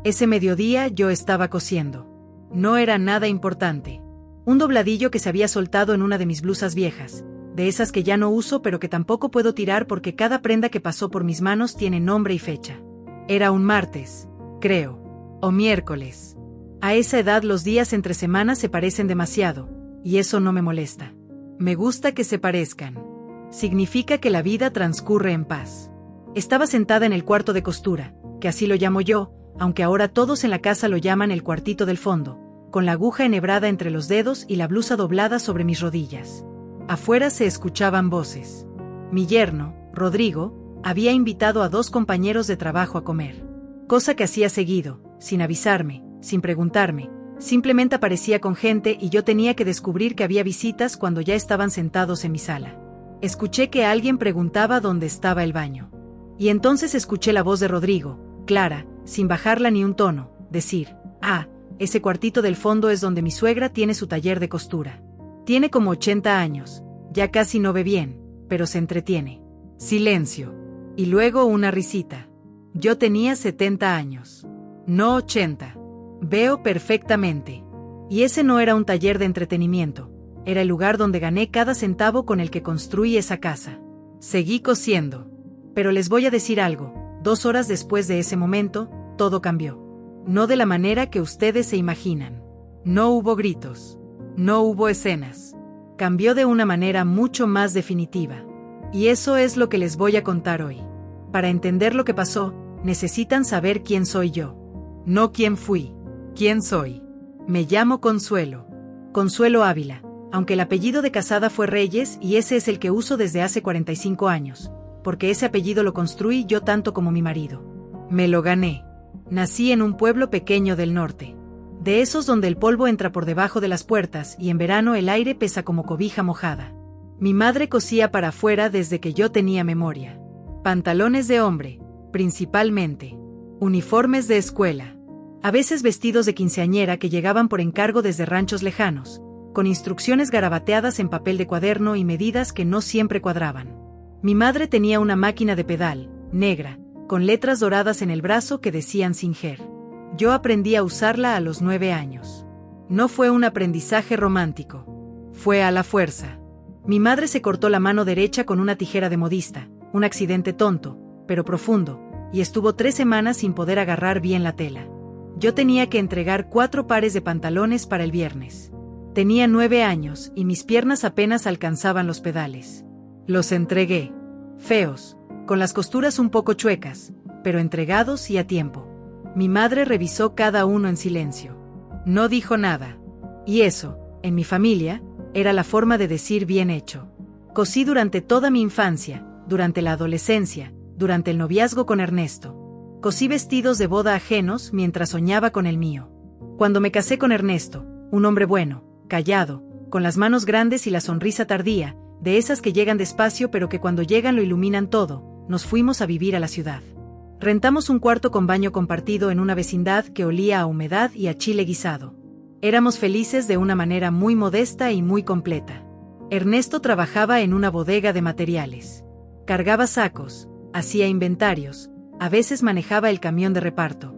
Ese mediodía yo estaba cosiendo. No era nada importante. Un dobladillo que se había soltado en una de mis blusas viejas, de esas que ya no uso pero que tampoco puedo tirar porque cada prenda que pasó por mis manos tiene nombre y fecha. Era un martes, creo, o miércoles. A esa edad los días entre semanas se parecen demasiado, y eso no me molesta. Me gusta que se parezcan. Significa que la vida transcurre en paz. Estaba sentada en el cuarto de costura, que así lo llamo yo, aunque ahora todos en la casa lo llaman el cuartito del fondo, con la aguja enhebrada entre los dedos y la blusa doblada sobre mis rodillas. Afuera se escuchaban voces. Mi yerno, Rodrigo, había invitado a 2 compañeros de trabajo a comer. Cosa que hacía seguido, sin avisarme, sin preguntarme, simplemente aparecía con gente y yo tenía que descubrir que había visitas cuando ya estaban sentados en mi sala. Escuché que alguien preguntaba dónde estaba el baño. Y entonces escuché la voz de Rodrigo, clara, sin bajarla ni un tono, decir: «Ah, ese cuartito del fondo es donde mi suegra tiene su taller de costura. Tiene como 80 años, ya casi no ve bien, pero se entretiene». Silencio. Y luego una risita. Yo tenía 70 años. No 80. Veo perfectamente. Y ese no era un taller de entretenimiento, era el lugar donde gané cada centavo con el que construí esa casa. Seguí cosiendo. Pero les voy a decir algo, 2 horas después de ese momento, todo cambió. No de la manera que ustedes se imaginan. No hubo gritos. No hubo escenas. Cambió de una manera mucho más definitiva. Y eso es lo que les voy a contar hoy. Para entender lo que pasó, necesitan saber quién soy yo. No quién fui. ¿Quién soy? Me llamo Consuelo. Consuelo Ávila, aunque el apellido de casada fue Reyes y ese es el que uso desde hace 45 años, porque ese apellido lo construí yo tanto como mi marido. Me lo gané. Nací en un pueblo pequeño del norte. De esos donde el polvo entra por debajo de las puertas y en verano el aire pesa como cobija mojada. Mi madre cosía para afuera desde que yo tenía memoria. Pantalones de hombre, principalmente. Uniformes de escuela. A veces vestidos de quinceañera que llegaban por encargo desde ranchos lejanos, con instrucciones garabateadas en papel de cuaderno y medidas que no siempre cuadraban. Mi madre tenía una máquina de pedal, negra, con letras doradas en el brazo que decían Singer. Yo aprendí a usarla a los 9 años. No fue un aprendizaje romántico. Fue a la fuerza. Mi madre se cortó la mano derecha con una tijera de modista, un accidente tonto, pero profundo, y estuvo 3 semanas sin poder agarrar bien la tela. Yo tenía que entregar 4 pares de pantalones para el viernes. Tenía 9 años y mis piernas apenas alcanzaban los pedales. Los entregué. Feos, con las costuras un poco chuecas, pero entregados y a tiempo. Mi madre revisó cada uno en silencio. No dijo nada. Y eso, en mi familia, era la forma de decir bien hecho. Cosí durante toda mi infancia, durante la adolescencia, durante el noviazgo con Ernesto. Cosí vestidos de boda ajenos mientras soñaba con el mío. Cuando me casé con Ernesto, un hombre bueno, callado, con las manos grandes y la sonrisa tardía, de esas que llegan despacio pero que cuando llegan lo iluminan todo, nos fuimos a vivir a la ciudad. Rentamos un cuarto con baño compartido en una vecindad que olía a humedad y a chile guisado. Éramos felices de una manera muy modesta y muy completa. Ernesto trabajaba en una bodega de materiales. Cargaba sacos, hacía inventarios, a veces manejaba el camión de reparto.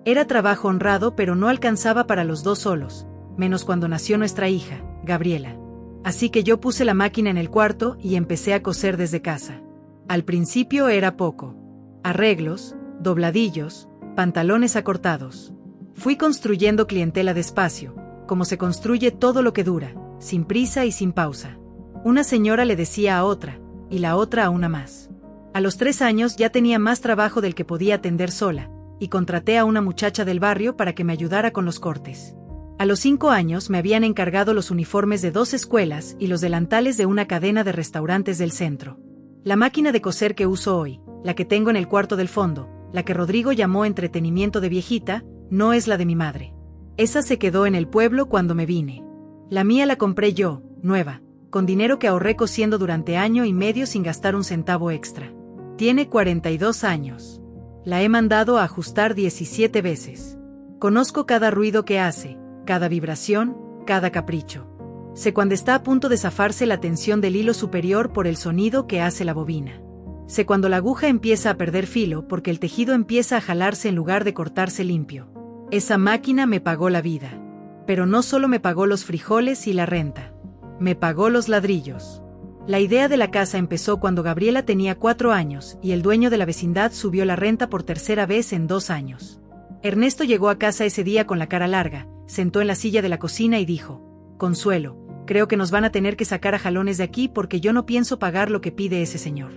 Era trabajo honrado pero no alcanzaba para los 2 solos, menos cuando nació nuestra hija, Gabriela. Así que yo puse la máquina en el cuarto y empecé a coser desde casa. Al principio era poco. Arreglos, dobladillos, pantalones acortados. Fui construyendo clientela despacio, como se construye todo lo que dura, sin prisa y sin pausa. Una señora le decía a otra, y la otra a una más. A los 3 años ya tenía más trabajo del que podía atender sola, y contraté a una muchacha del barrio para que me ayudara con los cortes. A los 5 años me habían encargado los uniformes de 2 escuelas y los delantales de una cadena de restaurantes del centro. La máquina de coser que uso hoy, la que tengo en el cuarto del fondo, la que Rodrigo llamó entretenimiento de viejita, no es la de mi madre. Esa se quedó en el pueblo cuando me vine. La mía la compré yo, nueva, con dinero que ahorré cosiendo durante año y medio sin gastar un centavo extra. Tiene 42 años. La he mandado a ajustar 17 veces. Conozco cada ruido que hace, cada vibración, cada capricho. Sé cuando está a punto de zafarse la tensión del hilo superior por el sonido que hace la bobina. Sé cuando la aguja empieza a perder filo porque el tejido empieza a jalarse en lugar de cortarse limpio. Esa máquina me pagó la vida. Pero no solo me pagó los frijoles y la renta. Me pagó los ladrillos. La idea de la casa empezó cuando Gabriela tenía 4 años y el dueño de la vecindad subió la renta por tercera vez en 2 años. Ernesto llegó a casa ese día con la cara larga, sentó en la silla de la cocina y dijo: Consuelo, creo que nos van a tener que sacar a jalones de aquí porque yo no pienso pagar lo que pide ese señor.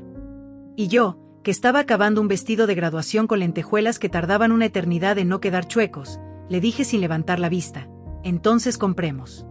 Y yo, que estaba acabando un vestido de graduación con lentejuelas que tardaban una eternidad en no quedar chuecos, le dije sin levantar la vista: entonces compremos.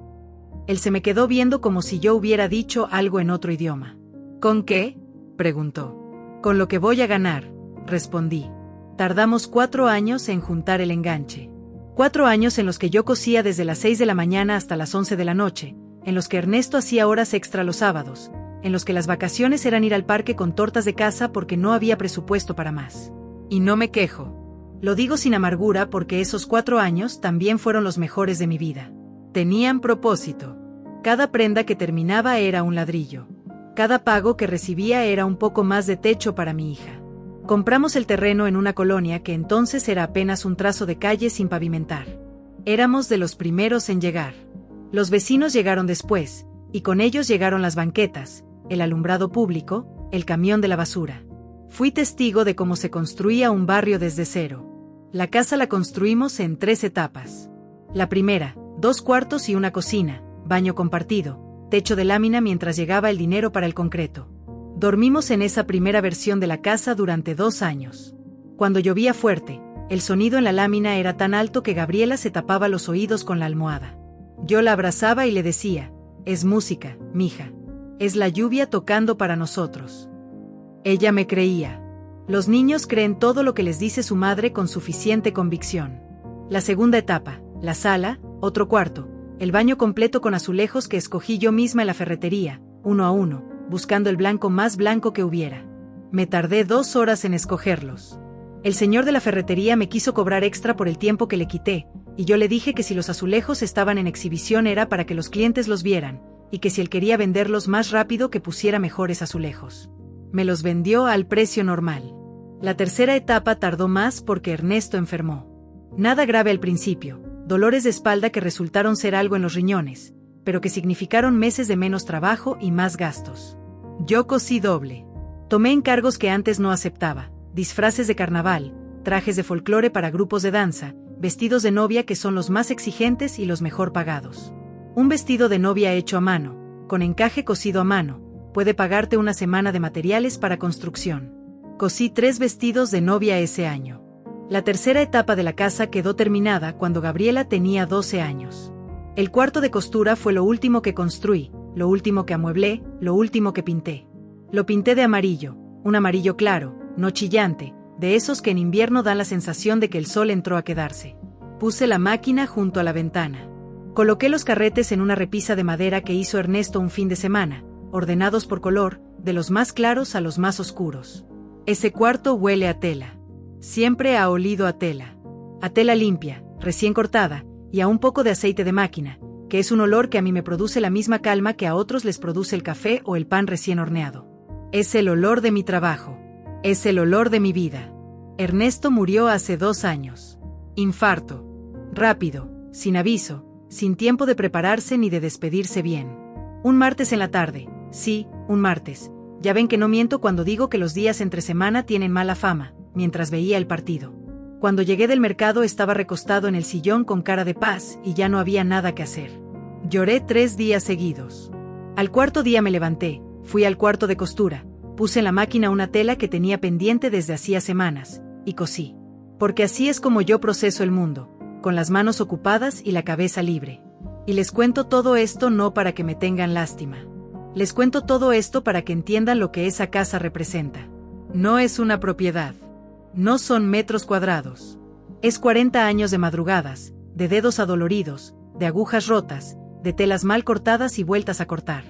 Él se me quedó viendo como si yo hubiera dicho algo en otro idioma. ¿Con qué?, preguntó. Con lo que voy a ganar, respondí. Tardamos 4 años en juntar el enganche. 4 años en los que yo cosía desde las 6 de la mañana hasta las 11 de la noche, en los que Ernesto hacía horas extra los sábados, en los que las vacaciones eran ir al parque con tortas de casa porque no había presupuesto para más. Y no me quejo. Lo digo sin amargura porque esos 4 años también fueron los mejores de mi vida. Tenían propósito. Cada prenda que terminaba era un ladrillo. Cada pago que recibía era un poco más de techo para mi hija. Compramos el terreno en una colonia que entonces era apenas un trazo de calle sin pavimentar. Éramos de los primeros en llegar. Los vecinos llegaron después, y con ellos llegaron las banquetas, el alumbrado público, el camión de la basura. Fui testigo de cómo se construía un barrio desde cero. La casa la construimos en 3 etapas. La primera, 2 cuartos y una cocina, baño compartido, techo de lámina mientras llegaba el dinero para el concreto. Dormimos en esa primera versión de la casa durante 2 años. Cuando llovía fuerte, el sonido en la lámina era tan alto que Gabriela se tapaba los oídos con la almohada. Yo la abrazaba y le decía: es música, mija. Es la lluvia tocando para nosotros. Ella me creía. Los niños creen todo lo que les dice su madre con suficiente convicción. La segunda etapa, la sala, otro cuarto, el baño completo con azulejos que escogí yo misma en la ferretería, 1 a 1, buscando el blanco más blanco que hubiera. Me tardé 2 horas en escogerlos. El señor de la ferretería me quiso cobrar extra por el tiempo que le quité, y yo le dije que si los azulejos estaban en exhibición era para que los clientes los vieran, y que si él quería venderlos más rápido que pusiera mejores azulejos. Me los vendió al precio normal. La tercera etapa tardó más porque Ernesto enfermó. Nada grave al principio, dolores de espalda que resultaron ser algo en los riñones, pero que significaron meses de menos trabajo y más gastos. Yo cosí doble. Tomé encargos que antes no aceptaba, disfraces de carnaval, trajes de folclore para grupos de danza, vestidos de novia que son los más exigentes y los mejor pagados. Un vestido de novia hecho a mano, con encaje cosido a mano, puede pagarte una semana de materiales para construcción. Cosí 3 vestidos de novia ese año. La tercera etapa de la casa quedó terminada cuando Gabriela tenía 12 años. El cuarto de costura fue lo último que construí, lo último que amueblé, lo último que pinté. Lo pinté de amarillo, un amarillo claro, no chillante, de esos que en invierno dan la sensación de que el sol entró a quedarse. Puse la máquina junto a la ventana. Coloqué los carretes en una repisa de madera que hizo Ernesto un fin de semana, ordenados por color, de los más claros a los más oscuros. Ese cuarto huele a tela. Siempre ha olido a tela. A tela limpia, recién cortada, y a un poco de aceite de máquina, que es un olor que a mí me produce la misma calma que a otros les produce el café o el pan recién horneado. Es el olor de mi trabajo. Es el olor de mi vida. Ernesto murió hace 2 años. Infarto. Rápido, sin aviso, sin tiempo de prepararse ni de despedirse bien. Un martes en la tarde, sí, un martes. Ya ven que no miento cuando digo que los días entre semana tienen mala fama, mientras veía el partido. Cuando llegué del mercado estaba recostado en el sillón con cara de paz y ya no había nada que hacer. Lloré 3 días seguidos. Al 4.º día me levanté, fui al cuarto de costura, puse en la máquina una tela que tenía pendiente desde hacía semanas, y cosí. Porque así es como yo proceso el mundo, con las manos ocupadas y la cabeza libre. Y les cuento todo esto no para que me tengan lástima. Les cuento todo esto para que entiendan lo que esa casa representa. No es una propiedad. No son metros cuadrados. Es 40 años de madrugadas, de dedos adoloridos, de agujas rotas, de telas mal cortadas y vueltas a cortar.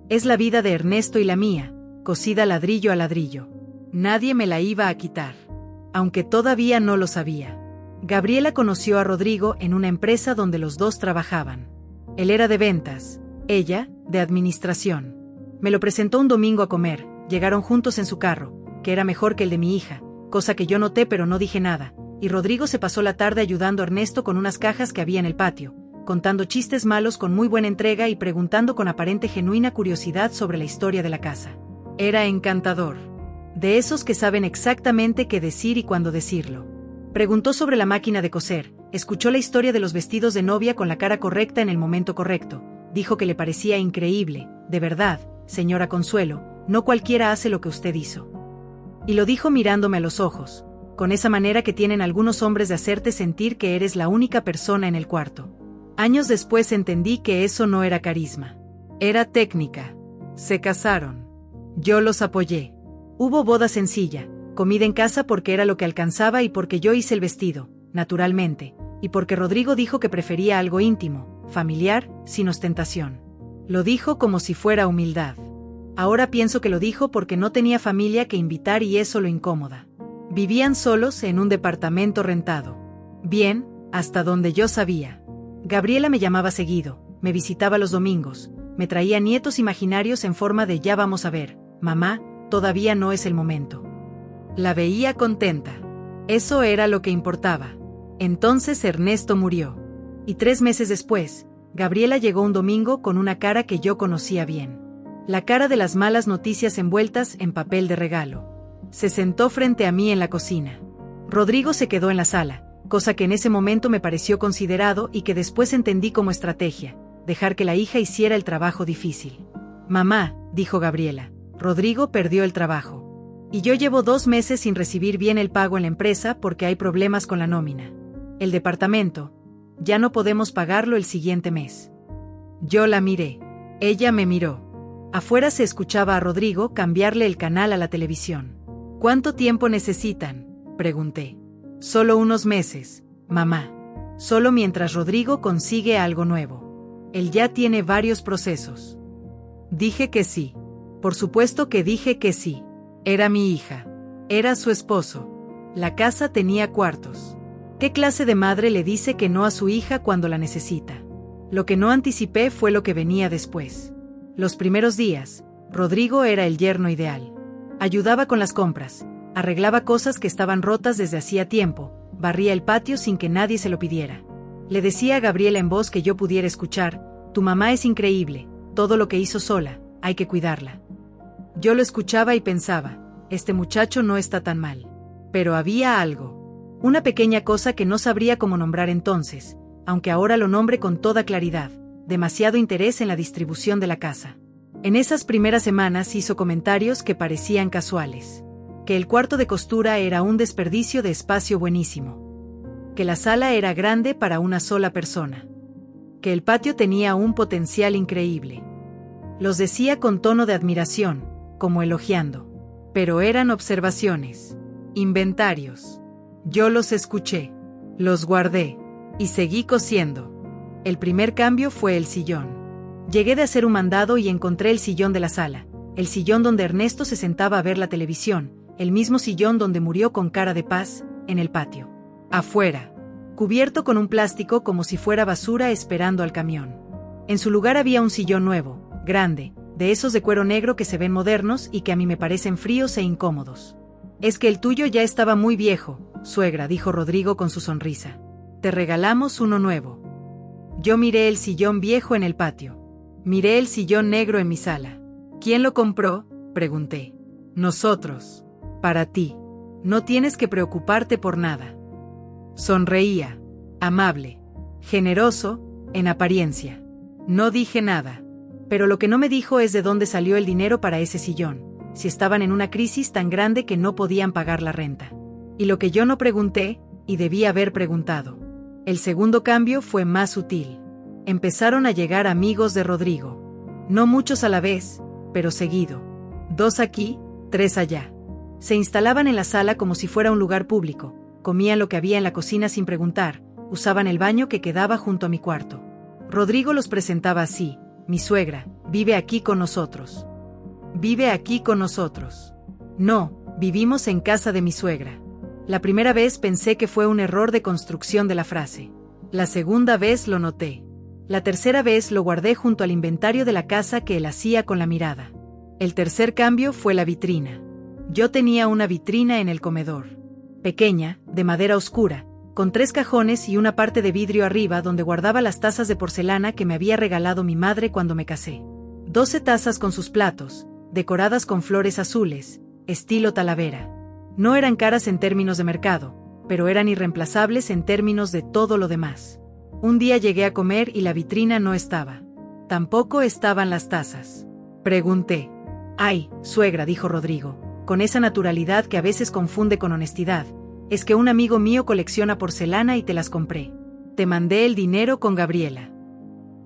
Es la vida de Ernesto y la mía, cosida ladrillo a ladrillo. Nadie me la iba a quitar. Aunque todavía no lo sabía. Gabriela conoció a Rodrigo en una empresa donde los dos trabajaban. Él era de ventas, ella, de administración. Me lo presentó un domingo a comer, llegaron juntos en su carro, que era mejor que el de mi hija, cosa que yo noté pero no dije nada, y Rodrigo se pasó la tarde ayudando a Ernesto con unas cajas que había en el patio, contando chistes malos con muy buena entrega y preguntando con aparente genuina curiosidad sobre la historia de la casa. Era encantador. De esos que saben exactamente qué decir y cuándo decirlo. Preguntó sobre la máquina de coser, escuchó la historia de los vestidos de novia con la cara correcta en el momento correcto, dijo que le parecía increíble, de verdad, señora Consuelo, no cualquiera hace lo que usted hizo. Y lo dijo mirándome a los ojos, con esa manera que tienen algunos hombres de hacerte sentir que eres la única persona en el cuarto. Años después entendí que eso no era carisma. Era técnica. Se casaron. Yo los apoyé. Hubo boda sencilla, comida en casa porque era lo que alcanzaba y porque yo hice el vestido, naturalmente, y porque Rodrigo dijo que prefería algo íntimo, familiar, sin ostentación. Lo dijo como si fuera humildad. Ahora pienso que lo dijo porque no tenía familia que invitar y eso lo incómoda. Vivían solos en un departamento rentado. Bien, hasta donde yo sabía. Gabriela me llamaba seguido, me visitaba los domingos, me traía nietos imaginarios en forma de ya vamos a ver, mamá, todavía no es el momento. La veía contenta. Eso era lo que importaba. Entonces Ernesto murió. Y 3 meses después, Gabriela llegó un domingo con una cara que yo conocía bien. La cara de las malas noticias envueltas en papel de regalo. Se sentó frente a mí en la cocina. Rodrigo se quedó en la sala, cosa que en ese momento me pareció considerado y que después entendí como estrategia, dejar que la hija hiciera el trabajo difícil. Mamá, dijo Gabriela, Rodrigo perdió el trabajo. Y yo llevo 2 meses sin recibir bien el pago en la empresa porque hay problemas con la nómina. El departamento, ya no podemos pagarlo el siguiente mes. Yo la miré. Ella me miró. Afuera se escuchaba a Rodrigo cambiarle el canal a la televisión. ¿Cuánto tiempo necesitan?, pregunté. Solo unos meses, mamá. Solo mientras Rodrigo consigue algo nuevo. Él ya tiene varios procesos. Dije que sí. Por supuesto que dije que sí. Era mi hija. Era su esposo. La casa tenía cuartos. ¿Qué clase de madre le dice que no a su hija cuando la necesita? Lo que no anticipé fue lo que venía después. Los primeros días, Rodrigo era el yerno ideal. Ayudaba con las compras, arreglaba cosas que estaban rotas desde hacía tiempo, barría el patio sin que nadie se lo pidiera. Le decía a Gabriela en voz que yo pudiera escuchar, tu mamá es increíble, todo lo que hizo sola, hay que cuidarla. Yo lo escuchaba y pensaba, este muchacho no está tan mal. Pero había algo. Una pequeña cosa que no sabría cómo nombrar entonces, aunque ahora lo nombre con toda claridad, demasiado interés en la distribución de la casa. En esas primeras semanas hizo comentarios que parecían casuales. Que el cuarto de costura era un desperdicio de espacio buenísimo. Que la sala era grande para una sola persona. Que el patio tenía un potencial increíble. Los decía con tono de admiración, como elogiando. Pero eran observaciones. Inventarios. Yo los escuché. Los guardé. Y seguí cosiendo. El primer cambio fue el sillón. Llegué de hacer un mandado y encontré el sillón de la sala. El sillón donde Ernesto se sentaba a ver la televisión. El mismo sillón donde murió con cara de paz, en el patio. Afuera. Cubierto con un plástico como si fuera basura esperando al camión. En su lugar había un sillón nuevo, grande, de esos de cuero negro que se ven modernos y que a mí me parecen fríos e incómodos. Es que el tuyo ya estaba muy viejo, suegra, dijo Rodrigo con su sonrisa. Te regalamos uno nuevo. Yo miré el sillón viejo en el patio. Miré el sillón negro en mi sala. ¿Quién lo compró?, pregunté. Nosotros. Para ti. No tienes que preocuparte por nada. Sonreía. Amable. Generoso, en apariencia. No dije nada. Pero lo que no me dijo es de dónde salió el dinero para ese sillón, si estaban en una crisis tan grande que no podían pagar la renta. Y lo que yo no pregunté, y debí haber preguntado. El segundo cambio fue más sutil. Empezaron a llegar amigos de Rodrigo. No muchos a la vez, pero seguido. 2 aquí, 3 allá. Se instalaban en la sala como si fuera un lugar público, comían lo que había en la cocina sin preguntar, usaban el baño que quedaba junto a mi cuarto. Rodrigo los presentaba así: mi suegra, vive aquí con nosotros. Vive aquí con nosotros. No, vivimos en casa de mi suegra. La primera vez pensé que fue un error de construcción de la frase. La segunda vez lo noté. La tercera vez lo guardé junto al inventario de la casa que él hacía con la mirada. El tercer cambio fue la vitrina. Yo tenía una vitrina en el comedor. pequeña, de madera oscura, con 3 cajones y una parte de vidrio arriba donde guardaba las tazas de porcelana que me había regalado mi madre cuando me casé. 12 tazas con sus platos, decoradas con flores azules, estilo Talavera. No eran caras en términos de mercado, pero eran irreemplazables en términos de todo lo demás. Un día llegué a comer y la vitrina no estaba. Tampoco estaban las tazas. Pregunté. «Ay, suegra», dijo Rodrigo, con esa naturalidad que a veces confunde con honestidad, «es que un amigo mío colecciona porcelana y te las compré. Te mandé el dinero con Gabriela».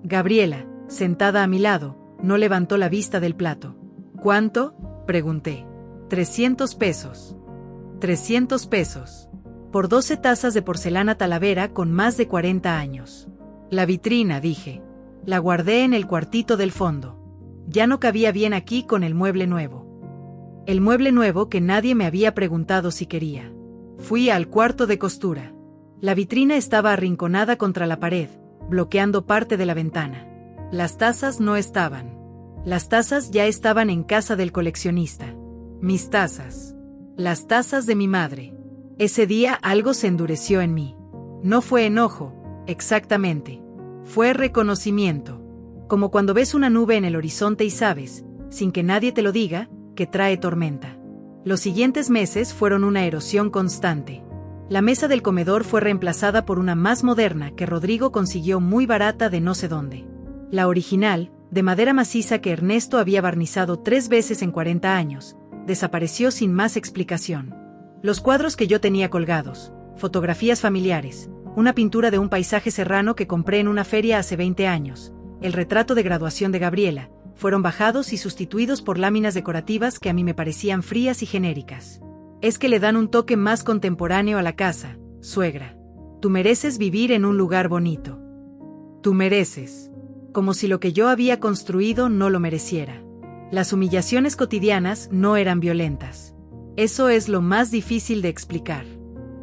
Gabriela, sentada a mi lado, no levantó la vista del plato. «¿Cuánto?», pregunté. 300 pesos. 300 pesos. Por 12 tazas de porcelana Talavera con más de 40 años. La vitrina, dije. La guardé en el cuartito del fondo. Ya no cabía bien aquí con el mueble nuevo. El mueble nuevo que nadie me había preguntado si quería. Fui al cuarto de costura. La vitrina estaba arrinconada contra la pared, bloqueando parte de la ventana. Las tazas no estaban. Las tazas ya estaban en casa del coleccionista. Mis tazas. Las tazas de mi madre. Ese día algo se endureció en mí. No fue enojo, exactamente. Fue reconocimiento. Como cuando ves una nube en el horizonte y sabes, sin que nadie te lo diga, que trae tormenta. Los siguientes meses fueron una erosión constante. La mesa del comedor fue reemplazada por una más moderna que Rodrigo consiguió muy barata de no sé dónde. La original, de madera maciza que Ernesto había barnizado 3 veces en 40 años, desapareció sin más explicación. Los cuadros que yo tenía colgados, fotografías familiares, una pintura de un paisaje serrano que compré en una feria hace 20 años, el retrato de graduación de Gabriela, fueron bajados y sustituidos por láminas decorativas que a mí me parecían frías y genéricas. Es que le dan un toque más contemporáneo a la casa, suegra. Tú mereces vivir en un lugar bonito. Tú mereces. Como si lo que yo había construido no lo mereciera. Las humillaciones cotidianas no eran violentas. Eso es lo más difícil de explicar.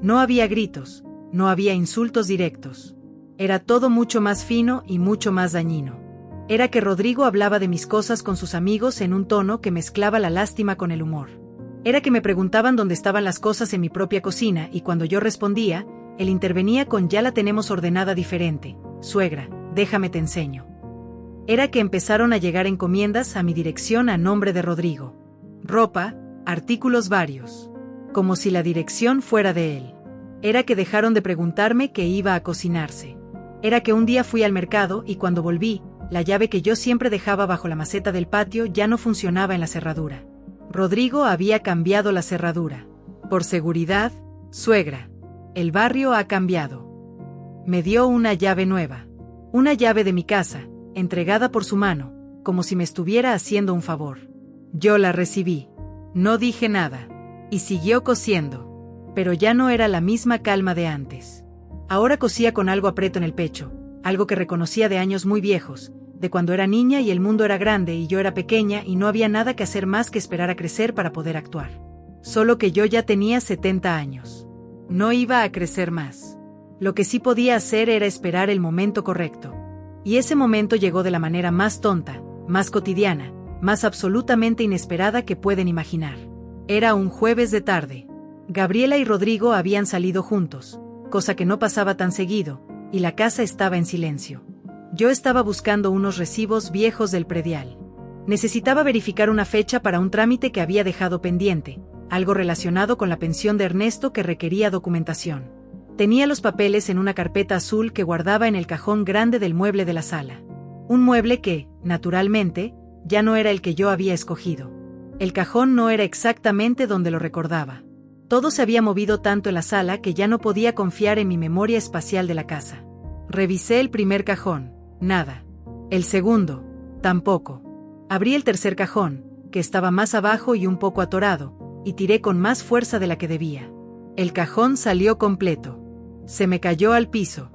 No había gritos, no había insultos directos. Era todo mucho más fino y mucho más dañino. Era que Rodrigo hablaba de mis cosas con sus amigos en un tono que mezclaba la lástima con el humor. Era que me preguntaban dónde estaban las cosas en mi propia cocina y cuando yo respondía, él intervenía con «ya la tenemos ordenada diferente, suegra, déjame te enseño». Era que empezaron a llegar encomiendas a mi dirección a nombre de Rodrigo. Ropa, artículos varios. Como si la dirección fuera de él. Era que dejaron de preguntarme qué iba a cocinarse. Era que un día fui al mercado y cuando volví, la llave que yo siempre dejaba bajo la maceta del patio ya no funcionaba en la cerradura. Rodrigo había cambiado la cerradura. Por seguridad, suegra. El barrio ha cambiado. Me dio una llave nueva. Una llave de mi casa, entregada por su mano, como si me estuviera haciendo un favor. Yo la recibí. No dije nada. Y siguió cosiendo. Pero ya no era la misma calma de antes. Ahora cosía con algo aprieto en el pecho, algo que reconocía de años muy viejos, de cuando era niña y el mundo era grande y yo era pequeña y no había nada que hacer más que esperar a crecer para poder actuar. Solo que yo ya tenía 70 años. No iba a crecer más. Lo que sí podía hacer era esperar el momento correcto. Y ese momento llegó de la manera más tonta, más cotidiana, más absolutamente inesperada que pueden imaginar. Era un jueves de tarde. Gabriela y Rodrigo habían salido juntos, cosa que no pasaba tan seguido, y la casa estaba en silencio. Yo estaba buscando unos recibos viejos del predial. Necesitaba verificar una fecha para un trámite que había dejado pendiente, algo relacionado con la pensión de Ernesto que requería documentación. Tenía los papeles en una carpeta azul que guardaba en el cajón grande del mueble de la sala. Un mueble que, naturalmente, ya no era el que yo había escogido. El cajón no era exactamente donde lo recordaba. Todo se había movido tanto en la sala que ya no podía confiar en mi memoria espacial de la casa. Revisé el primer cajón, nada. El segundo, tampoco. Abrí el tercer cajón, que estaba más abajo y un poco atorado, y tiré con más fuerza de la que debía. El cajón salió completo. Se me cayó al piso.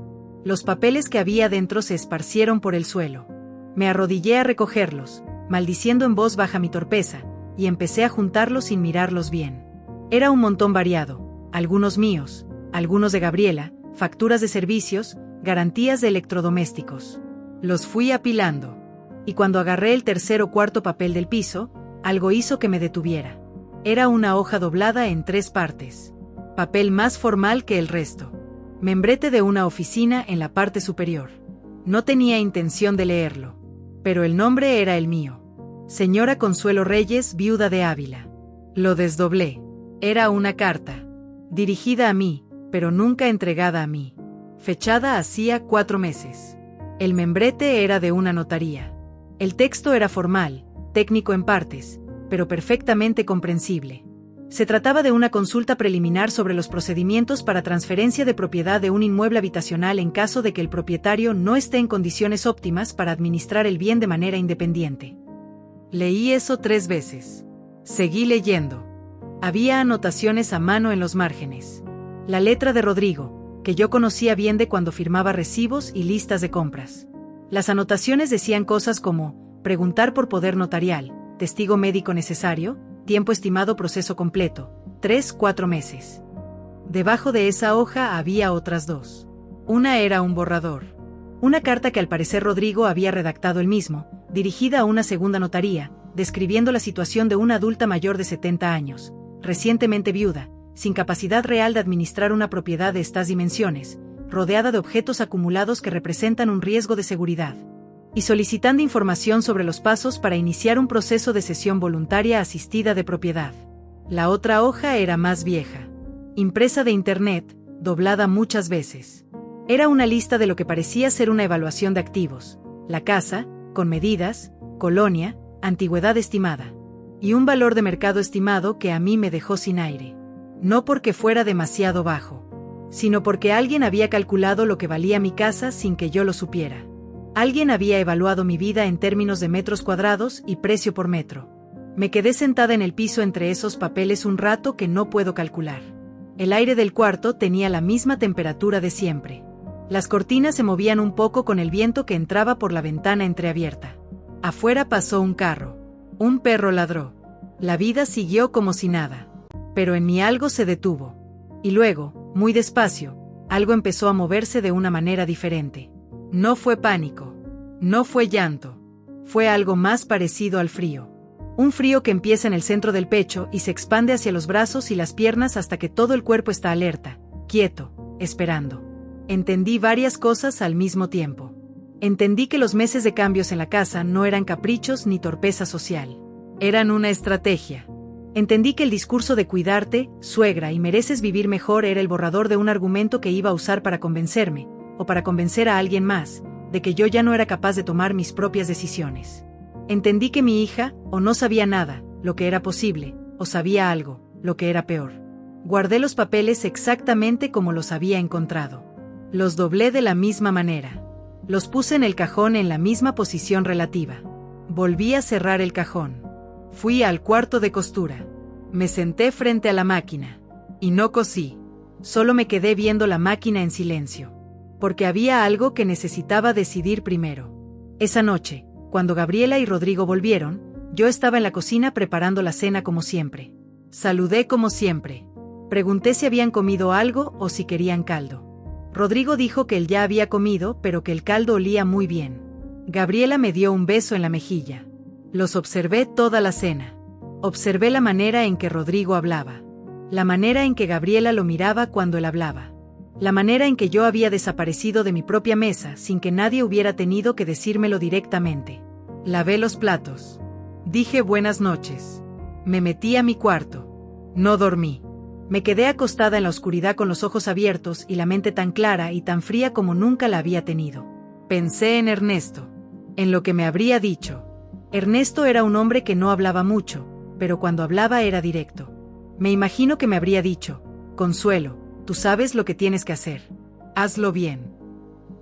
Los papeles que había dentro se esparcieron por el suelo. Me arrodillé a recogerlos, maldiciendo en voz baja mi torpeza, y empecé a juntarlos sin mirarlos bien. Era un montón variado, algunos míos, algunos de Gabriela, facturas de servicios, garantías de electrodomésticos. Los fui apilando. Y cuando agarré el tercer o cuarto papel del piso, algo hizo que me detuviera. Era una hoja doblada en 3 partes. papel más formal que el resto. Membrete de una oficina en la parte superior. No tenía intención de leerlo, pero el nombre era el mío. Señora Consuelo Reyes, viuda de Ávila. Lo desdoblé. Era una carta. Dirigida a mí, pero nunca entregada a mí. Fechada hacía 4 meses. El membrete era de una notaría. El texto era formal, técnico en partes, pero perfectamente comprensible. Se trataba de una consulta preliminar sobre los procedimientos para transferencia de propiedad de un inmueble habitacional en caso de que el propietario no esté en condiciones óptimas para administrar el bien de manera independiente. Leí eso 3 veces. Seguí leyendo. Había anotaciones a mano en los márgenes. La letra de Rodrigo, que yo conocía bien de cuando firmaba recibos y listas de compras. Las anotaciones decían cosas como: preguntar por poder notarial, testigo médico necesario, tiempo estimado proceso completo, 3-4 meses. Debajo de esa hoja había otras 2. Una era un borrador. Una carta que al parecer Rodrigo había redactado él mismo, dirigida a una segunda notaría, describiendo la situación de una adulta mayor de 70 años, recientemente viuda, sin capacidad real de administrar una propiedad de estas dimensiones, rodeada de objetos acumulados que representan un riesgo de seguridad, y solicitando información sobre los pasos para iniciar un proceso de cesión voluntaria asistida de propiedad. La otra hoja era más vieja, impresa de internet, doblada muchas veces. Era una lista de lo que parecía ser una evaluación de activos, la casa, con medidas, colonia, antigüedad estimada, y un valor de mercado estimado que a mí me dejó sin aire. No porque fuera demasiado bajo, sino porque alguien había calculado lo que valía mi casa sin que yo lo supiera. Alguien había evaluado mi vida en términos de metros cuadrados y precio por metro. Me quedé sentada en el piso entre esos papeles un rato que no puedo calcular. El aire del cuarto tenía la misma temperatura de siempre. Las cortinas se movían un poco con el viento que entraba por la ventana entreabierta. Afuera pasó un carro. Un perro ladró. La vida siguió como si nada. Pero en mí algo se detuvo. Y luego, muy despacio, algo empezó a moverse de una manera diferente. No fue pánico. No fue llanto. Fue algo más parecido al frío. Un frío que empieza en el centro del pecho y se expande hacia los brazos y las piernas hasta que todo el cuerpo está alerta, quieto, esperando. Entendí varias cosas al mismo tiempo. Entendí que los meses de cambios en la casa no eran caprichos ni torpeza social. Eran una estrategia. Entendí que el discurso de cuidarte, suegra, y mereces vivir mejor era el borrador de un argumento que iba a usar para convencerme, o para convencer a alguien más, de que yo ya no era capaz de tomar mis propias decisiones. Entendí que mi hija, o no sabía nada, lo que era posible, o sabía algo, lo que era peor. Guardé los papeles exactamente como los había encontrado. Los doblé de la misma manera. Los puse en el cajón en la misma posición relativa. Volví a cerrar el cajón. Fui al cuarto de costura. Me senté frente a la máquina. Y no cosí. Solo me quedé viendo la máquina en silencio. Porque había algo que necesitaba decidir primero. Esa noche, cuando Gabriela y Rodrigo volvieron, yo estaba en la cocina preparando la cena como siempre. Saludé como siempre. Pregunté si habían comido algo o si querían caldo. Rodrigo dijo que él ya había comido, pero que el caldo olía muy bien. Gabriela me dio un beso en la mejilla. Los observé toda la cena. Observé la manera en que Rodrigo hablaba. La manera en que Gabriela lo miraba cuando él hablaba. La manera en que yo había desaparecido de mi propia mesa sin que nadie hubiera tenido que decírmelo directamente. Lavé los platos. Dije buenas noches. Me metí a mi cuarto. No dormí. Me quedé acostada en la oscuridad con los ojos abiertos y la mente tan clara y tan fría como nunca la había tenido. Pensé en Ernesto. En lo que me habría dicho. Ernesto era un hombre que no hablaba mucho, pero cuando hablaba era directo. Me imagino que me habría dicho: Consuelo, tú sabes lo que tienes que hacer. Hazlo bien.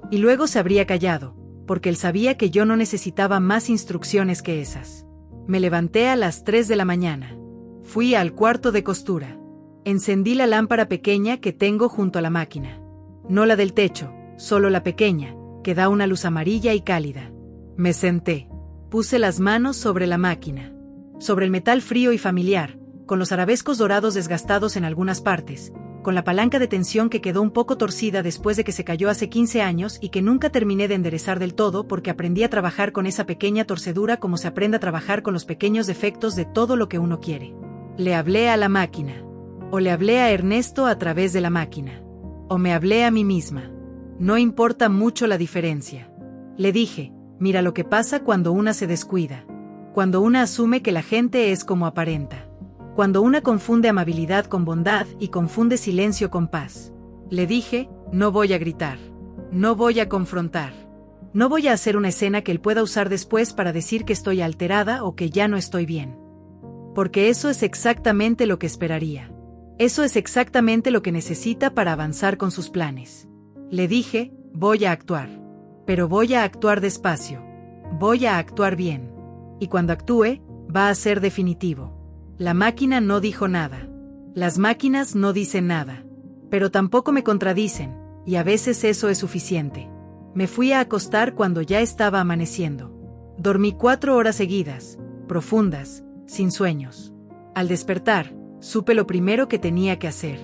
Y luego se habría callado, porque él sabía que yo no necesitaba más instrucciones que esas. Me levanté a las 3 de la mañana. Fui al cuarto de costura. Encendí la lámpara pequeña que tengo junto a la máquina. No la del techo, solo la pequeña, que da una luz amarilla y cálida. Me senté. Puse las manos sobre la máquina. Sobre el metal frío y familiar, con los arabescos dorados desgastados en algunas partes, con la palanca de tensión que quedó un poco torcida después de que se cayó hace 15 años y que nunca terminé de enderezar del todo porque aprendí a trabajar con esa pequeña torcedura como se aprende a trabajar con los pequeños defectos de todo lo que uno quiere. Le hablé a la máquina. O le hablé a Ernesto a través de la máquina. O me hablé a mí misma. No importa mucho la diferencia. Le dije, mira lo que pasa cuando una se descuida. Cuando una asume que la gente es como aparenta. Cuando una confunde amabilidad con bondad y confunde silencio con paz. Le dije, no voy a gritar. No voy a confrontar. No voy a hacer una escena que él pueda usar después para decir que estoy alterada o que ya no estoy bien. Porque eso es exactamente lo que esperaría. Eso es exactamente lo que necesita para avanzar con sus planes. Le dije, voy a actuar. Pero voy a actuar despacio. Voy a actuar bien. Y cuando actúe, va a ser definitivo. La máquina no dijo nada. Las máquinas no dicen nada. Pero tampoco me contradicen, y a veces eso es suficiente. Me fui a acostar cuando ya estaba amaneciendo. Dormí 4 horas seguidas, profundas, sin sueños. Al despertar, supe lo primero que tenía que hacer.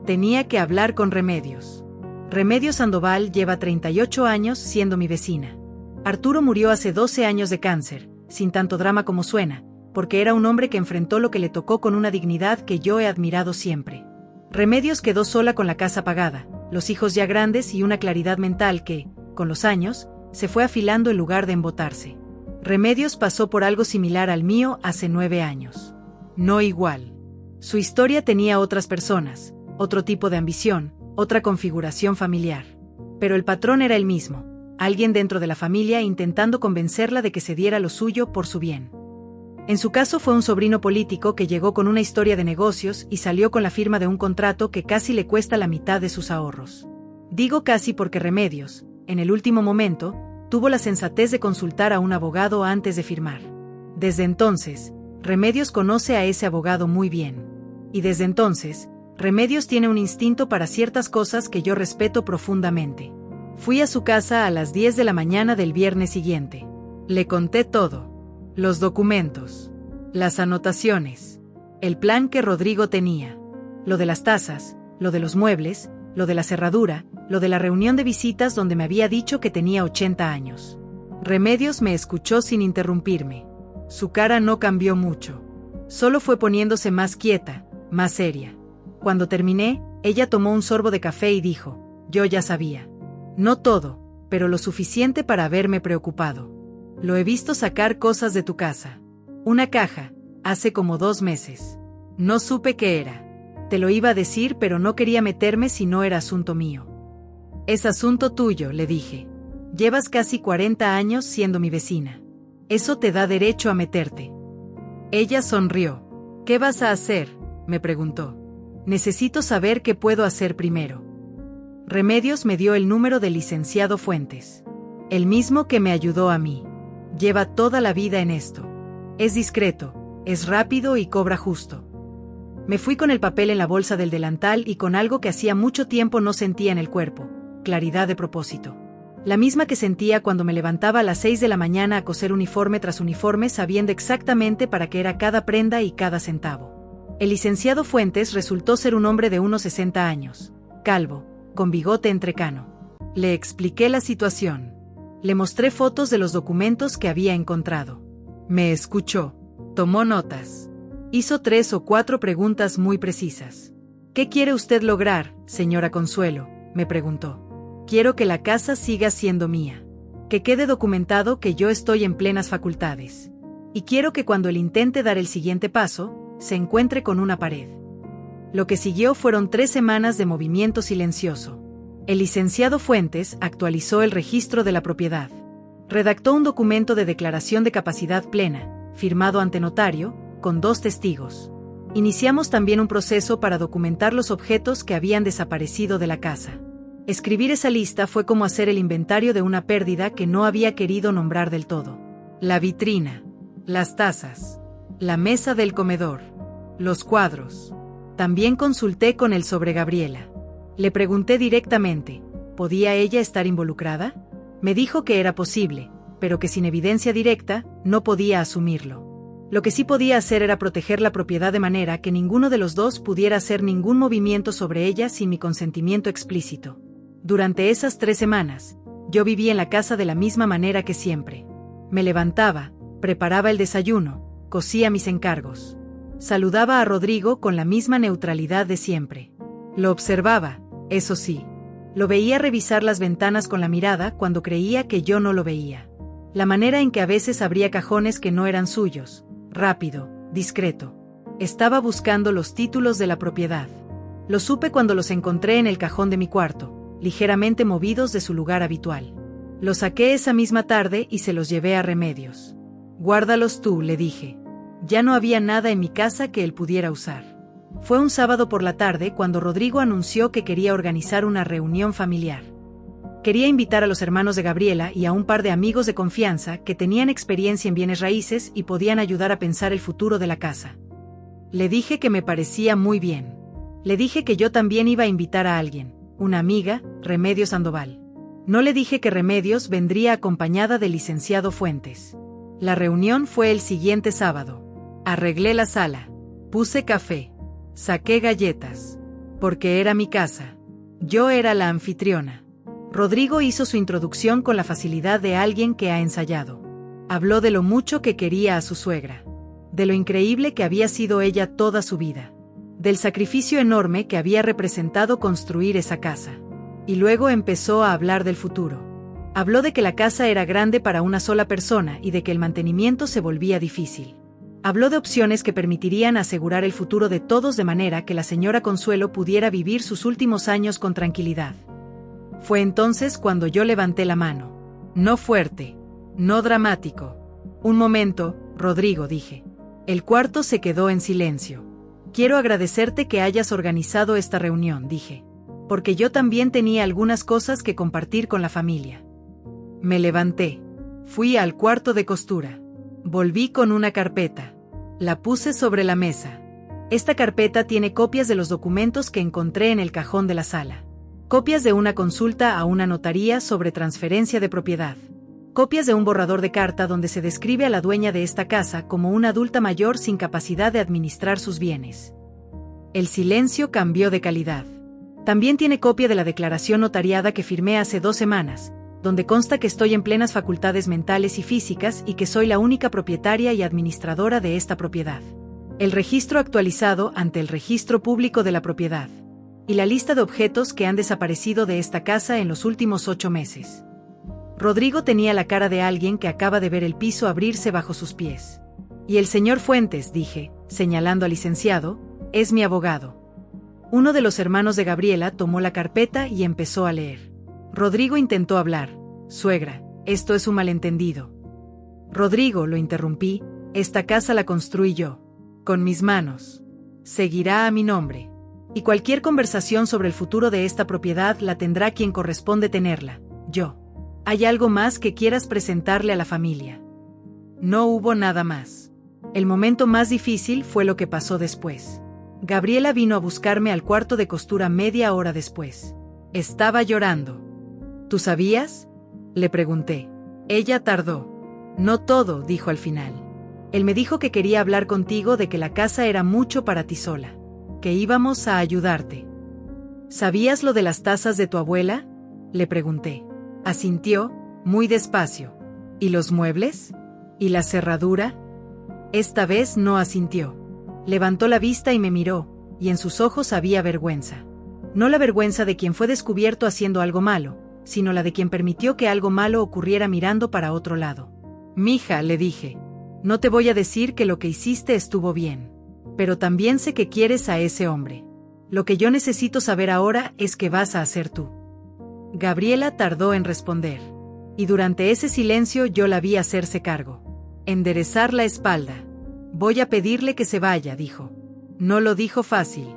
Tenía que hablar con Remedios. Remedios Sandoval lleva 38 años siendo mi vecina. Arturo murió hace 12 años de cáncer, sin tanto drama como suena, porque era un hombre que enfrentó lo que le tocó con una dignidad que yo he admirado siempre. Remedios quedó sola con la casa pagada, los hijos ya grandes y una claridad mental que, con los años, se fue afilando en lugar de embotarse. Remedios pasó por algo similar al mío hace 9 años. No igual. Su historia tenía otras personas, otro tipo de ambición, otra configuración familiar. Pero el patrón era el mismo, alguien dentro de la familia intentando convencerla de que se diera lo suyo por su bien. En su caso fue un sobrino político que llegó con una historia de negocios y salió con la firma de un contrato que casi le cuesta la mitad de sus ahorros. Digo casi porque Remedios, en el último momento, tuvo la sensatez de consultar a un abogado antes de firmar. Desde entonces, Remedios conoce a ese abogado muy bien. Y desde entonces, Remedios tiene un instinto para ciertas cosas que yo respeto profundamente. Fui a su casa a las 10 de la mañana del viernes siguiente. Le conté todo. Los documentos. Las anotaciones. El plan que Rodrigo tenía. Lo de las tazas, lo de los muebles, lo de la cerradura, lo de la reunión de visitas donde me había dicho que tenía 80 años. Remedios me escuchó sin interrumpirme. Su cara no cambió mucho. Solo fue poniéndose más quieta, más seria. Cuando terminé, ella tomó un sorbo de café y dijo, yo ya sabía. No todo, pero lo suficiente para haberme preocupado. Lo he visto sacar cosas de tu casa. Una caja, hace como 2 meses. No supe qué era. Te lo iba a decir, pero no quería meterme si no era asunto mío. Es asunto tuyo, le dije. Llevas casi 40 años siendo mi vecina. Eso te da derecho a meterte. Ella sonrió. ¿Qué vas a hacer?, me preguntó. Necesito saber qué puedo hacer primero. Remedios me dio el número del licenciado Fuentes. El mismo que me ayudó a mí. Lleva toda la vida en esto. Es discreto, es rápido y cobra justo. Me fui con el papel en la bolsa del delantal y con algo que hacía mucho tiempo no sentía en el cuerpo, claridad de propósito. La misma que sentía cuando me levantaba a las 6 de la mañana a coser uniforme tras uniforme sabiendo exactamente para qué era cada prenda y cada centavo. El licenciado Fuentes resultó ser un hombre de unos 60 años, calvo, con bigote entrecano. Le expliqué la situación. Le mostré fotos de los documentos que había encontrado. Me escuchó. Tomó notas. Hizo 3 o 4 preguntas muy precisas. ¿Qué quiere usted lograr, señora Consuelo?, me preguntó. Quiero que la casa siga siendo mía. Que quede documentado que yo estoy en plenas facultades. Y quiero que cuando él intente dar el siguiente paso, se encuentre con una pared. Lo que siguió fueron 3 semanas de movimiento silencioso. El licenciado Fuentes actualizó el registro de la propiedad. Redactó un documento de declaración de capacidad plena, firmado ante notario, con 2 testigos. Iniciamos también un proceso para documentar los objetos que habían desaparecido de la casa. Escribir esa lista fue como hacer el inventario de una pérdida que no había querido nombrar del todo. La vitrina, las tazas, la mesa del comedor, los cuadros. También consulté con él sobre Gabriela. Le pregunté directamente, ¿podía ella estar involucrada? Me dijo que era posible, pero que sin evidencia directa, no podía asumirlo. Lo que sí podía hacer era proteger la propiedad de manera que ninguno de los dos pudiera hacer ningún movimiento sobre ella sin mi consentimiento explícito. Durante esas 3 semanas, yo viví en la casa de la misma manera que siempre. Me levantaba, preparaba el desayuno, cosía mis encargos. Saludaba a Rodrigo con la misma neutralidad de siempre. Lo observaba, eso sí. Lo veía revisar las ventanas con la mirada cuando creía que yo no lo veía. La manera en que a veces abría cajones que no eran suyos. Rápido, discreto. Estaba buscando los títulos de la propiedad. Lo supe cuando los encontré en el cajón de mi cuarto, ligeramente movidos de su lugar habitual. Los saqué esa misma tarde y se los llevé a Remedios. Guárdalos tú, le dije. Ya no había nada en mi casa que él pudiera usar. Fue un sábado por la tarde cuando Rodrigo anunció que quería organizar una reunión familiar. Quería invitar a los hermanos de Gabriela y a un par de amigos de confianza que tenían experiencia en bienes raíces y podían ayudar a pensar el futuro de la casa. Le dije que me parecía muy bien. Le dije que yo también iba a invitar a alguien, una amiga, Remedios Sandoval. No le dije que Remedios vendría acompañada del licenciado Fuentes. La reunión fue el siguiente sábado. Arreglé la sala. Puse café. Saqué galletas. Porque era mi casa. Yo era la anfitriona. Rodrigo hizo su introducción con la facilidad de alguien que ha ensayado. Habló de lo mucho que quería a su suegra. De lo increíble que había sido ella toda su vida. Del sacrificio enorme que había representado construir esa casa. Y luego empezó a hablar del futuro. Habló de que la casa era grande para una sola persona y de que el mantenimiento se volvía difícil. Habló de opciones que permitirían asegurar el futuro de todos de manera que la señora Consuelo pudiera vivir sus últimos años con tranquilidad. Fue entonces cuando yo levanté la mano. No fuerte, no dramático. Un momento, Rodrigo, dije. El cuarto se quedó en silencio. Quiero agradecerte que hayas organizado esta reunión, dije. Porque yo también tenía algunas cosas que compartir con la familia. Me levanté. Fui al cuarto de costura. Volví con una carpeta. La puse sobre la mesa. Esta carpeta tiene copias de los documentos que encontré en el cajón de la sala. Copias de una consulta a una notaría sobre transferencia de propiedad. Copias de un borrador de carta donde se describe a la dueña de esta casa como una adulta mayor sin capacidad de administrar sus bienes. El silencio cambió de calidad. También tiene copia de la declaración notariada que firmé hace 2 semanas, donde consta que estoy en plenas facultades mentales y físicas y que soy la única propietaria y administradora de esta propiedad. El registro actualizado ante el Registro Público de la Propiedad. Y la lista de objetos que han desaparecido de esta casa en los últimos 8 meses. Rodrigo tenía la cara de alguien que acaba de ver el piso abrirse bajo sus pies. Y el señor Fuentes, dije, señalando al licenciado, es mi abogado. Uno de los hermanos de Gabriela tomó la carpeta y empezó a leer. Rodrigo intentó hablar. Suegra, esto es un malentendido. Rodrigo, lo interrumpí, esta casa la construí yo. Con mis manos. Seguirá a mi nombre. Y cualquier conversación sobre el futuro de esta propiedad la tendrá quien corresponde tenerla, yo. ¿Hay algo más que quieras presentarle a la familia? No hubo nada más. El momento más difícil fue lo que pasó después. Gabriela vino a buscarme al cuarto de costura media hora después. Estaba llorando. ¿Tú sabías? Le pregunté. Ella tardó. No todo, dijo al final. Él me dijo que quería hablar contigo de que la casa era mucho para ti sola. Que íbamos a ayudarte. ¿Sabías lo de las tazas de tu abuela? Le pregunté. Asintió, muy despacio. ¿Y los muebles? ¿Y la cerradura? Esta vez no asintió. Levantó la vista y me miró, y en sus ojos había vergüenza. No la vergüenza de quien fue descubierto haciendo algo malo, sino la de quien permitió que algo malo ocurriera mirando para otro lado. Mija, le dije, no te voy a decir que lo que hiciste estuvo bien. Pero también sé que quieres a ese hombre. Lo que yo necesito saber ahora es qué vas a hacer tú. Gabriela tardó en responder. Y durante ese silencio yo la vi hacerse cargo. Enderezar la espalda. Voy a pedirle que se vaya, dijo. No lo dijo fácil.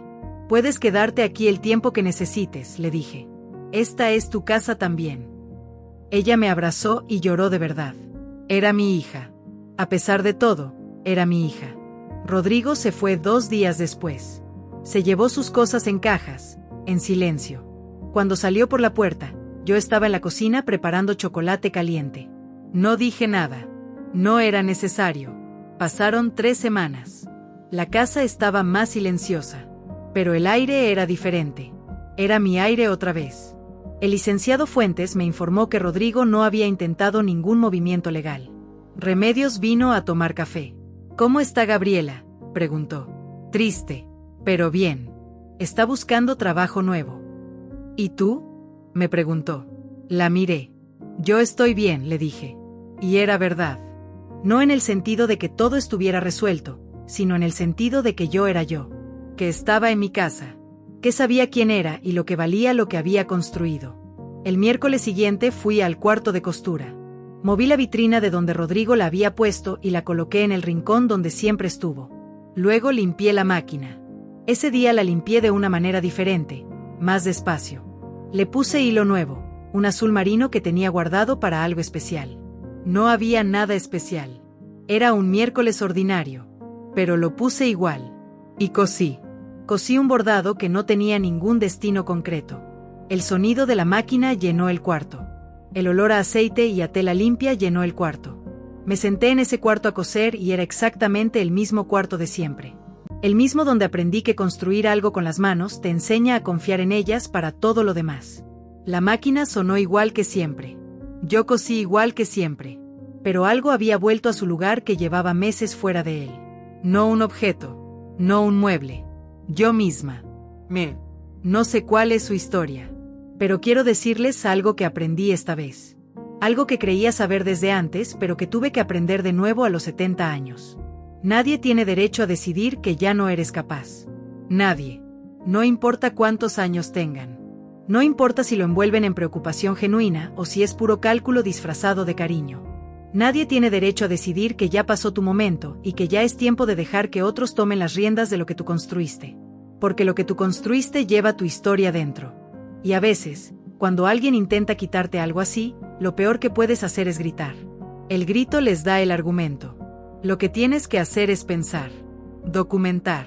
Puedes quedarte aquí el tiempo que necesites, le dije. Esta es tu casa también. Ella me abrazó y lloró de verdad. Era mi hija. A pesar de todo, era mi hija. Rodrigo se fue 2 días después. Se llevó sus cosas en cajas, en silencio. Cuando salió por la puerta, yo estaba en la cocina preparando chocolate caliente. No dije nada. No era necesario. Pasaron 3 semanas. La casa estaba más silenciosa. Pero el aire era diferente. Era mi aire otra vez. El licenciado Fuentes me informó que Rodrigo no había intentado ningún movimiento legal. Remedios vino a tomar café. ¿Cómo está Gabriela?, preguntó. Triste. Pero bien. Está buscando trabajo nuevo. ¿Y tú? Me preguntó. La miré. Yo estoy bien, le dije. Y era verdad. No en el sentido de que todo estuviera resuelto, sino en el sentido de que yo era yo. Que estaba en mi casa. Que sabía quién era y lo que valía lo que había construido. El miércoles siguiente fui al cuarto de costura. Moví la vitrina de donde Rodrigo la había puesto y la coloqué en el rincón donde siempre estuvo. Luego limpié la máquina. Ese día la limpié de una manera diferente, más despacio. Le puse hilo nuevo, un azul marino que tenía guardado para algo especial. No había nada especial. Era un miércoles ordinario. Pero lo puse igual. Y cosí. Cosí un bordado que no tenía ningún destino concreto. El sonido de la máquina llenó el cuarto. El olor a aceite y a tela limpia llenó el cuarto. Me senté en ese cuarto a coser y era exactamente el mismo cuarto de siempre. El mismo donde aprendí que construir algo con las manos te enseña a confiar en ellas para todo lo demás. La máquina sonó igual que siempre. Yo cosí igual que siempre. Pero algo había vuelto a su lugar que llevaba meses fuera de él. No un objeto. No un mueble. Yo misma. No sé cuál es su historia. Pero quiero decirles algo que aprendí esta vez. Algo que creía saber desde antes, pero que tuve que aprender de nuevo a los 70 años. Nadie tiene derecho a decidir que ya no eres capaz. Nadie. No importa cuántos años tengan. No importa si lo envuelven en preocupación genuina o si es puro cálculo disfrazado de cariño. Nadie tiene derecho a decidir que ya pasó tu momento y que ya es tiempo de dejar que otros tomen las riendas de lo que tú construiste. Porque lo que tú construiste lleva tu historia dentro. Y a veces, cuando alguien intenta quitarte algo así, lo peor que puedes hacer es gritar. El grito les da el argumento. Lo que tienes que hacer es pensar, documentar,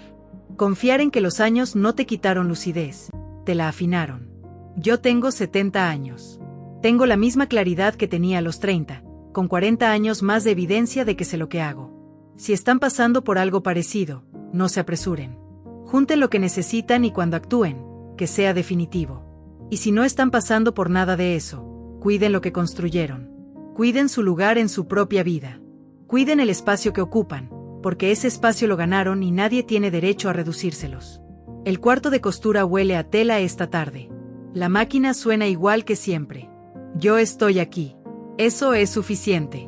confiar en que los años no te quitaron lucidez, te la afinaron. Yo tengo 70 años. Tengo la misma claridad que tenía a los 30, con 40 años más de evidencia de que sé lo que hago. Si están pasando por algo parecido, no se apresuren. Junten lo que necesitan y cuando actúen, que sea definitivo. Y si no están pasando por nada de eso, cuiden lo que construyeron. Cuiden su lugar en su propia vida. Cuiden el espacio que ocupan, porque ese espacio lo ganaron y nadie tiene derecho a reducírselos. El cuarto de costura huele a tela esta tarde. La máquina suena igual que siempre. Yo estoy aquí. Eso es suficiente.